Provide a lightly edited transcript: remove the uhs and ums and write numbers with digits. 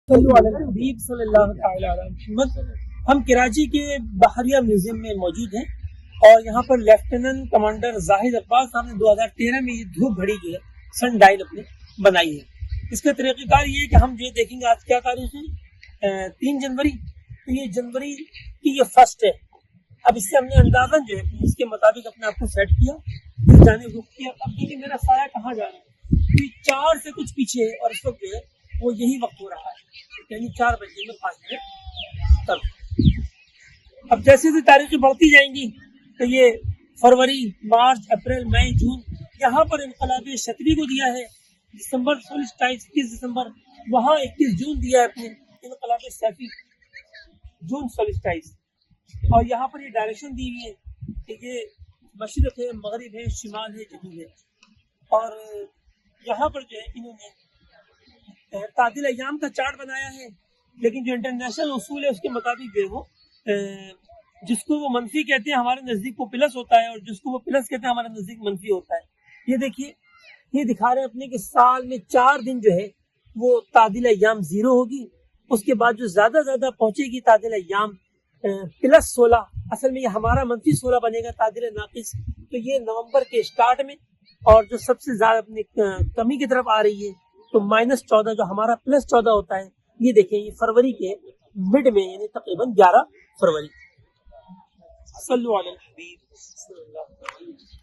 حبیب صلی اللہ تعالی علیہ محمد۔ ہم کراچی کے بحریہ میوزیم میں موجود ہیں اور یہاں پر لیفٹیننٹ کمانڈر زاہد اقبال صاحب نے 2013 میں یہ دھوپ گھڑی جو ہے سن ڈائل اپنی بنائی ہے۔ اس کا طریقہ کار یہ ہے کہ ہم جو دیکھیں گے آج کیا تاریخ ہے 3 جنوری، تو یہ جنوری کی یہ فرسٹ ہے۔ اب اس سے ہم نے اندازہ جو ہے اس کے مطابق اپنے آپ کو سیٹ کیا، اس جانب رخ کیا۔ اب دیکھیں میرا سایہ کہاں جا رہا ہے، یہ 4 سے کچھ پیچھے ہے اور اس وقت جو ہے وہ یہی وقت ہو رہا ہے، یعنی 4 بجے میں 5 منٹ تب۔ اب جیسے جیسے تاریخیں بڑھتی جائیں گی تو یہ فروری، مارچ، اپریل، مئی، جون، یہاں پر انقلاب شتوی کو دیا ہے دسمبر 21 دسمبر، وہاں 21 جون دیا ہے اپنے انقلاب سیفی جون 27، اور یہاں پر یہ ڈائریکشن دی ہوئی ہے کہ یہ مشرق ہے، مغرب ہے، شمال ہے، جنوب ہے۔ اور یہاں پر جو ہے انہوں نے تعدیل ایام کا چارٹ بنایا ہے، لیکن جو انٹرنیشنل اصول ہے اس کے مطابق جو ہے وہ جس کو وہ منفی کہتے ہیں ہمارے نزدیک وہ پلس ہوتا ہے، اور جس کو وہ پلس کہتے ہیں ہمارے نزدیک منفی ہوتا ہے۔ یہ دیکھیے، یہ دکھا رہے ہیں اپنے کہ سال میں 4 دن جو ہے وہ تعدیل ایام 0 ہوگی، اس کے بعد جو زیادہ پہنچے گی تعدیل ایام پلس 16، اصل میں یہ ہمارا منفی 16 بنے گا تعدیل ناقص، تو یہ نومبر کے سٹارٹ میں، اور جو سب سے زیادہ اپنی کمی کی طرف آ رہی ہے تو -14 جو ہمارا +14 ہوتا ہے، یہ دیکھیں یہ فروری کے مڈ میں، یعنی تقریباً 11 فروری۔ صلو علی الحبیب صلی اللہ علیہ وسلم۔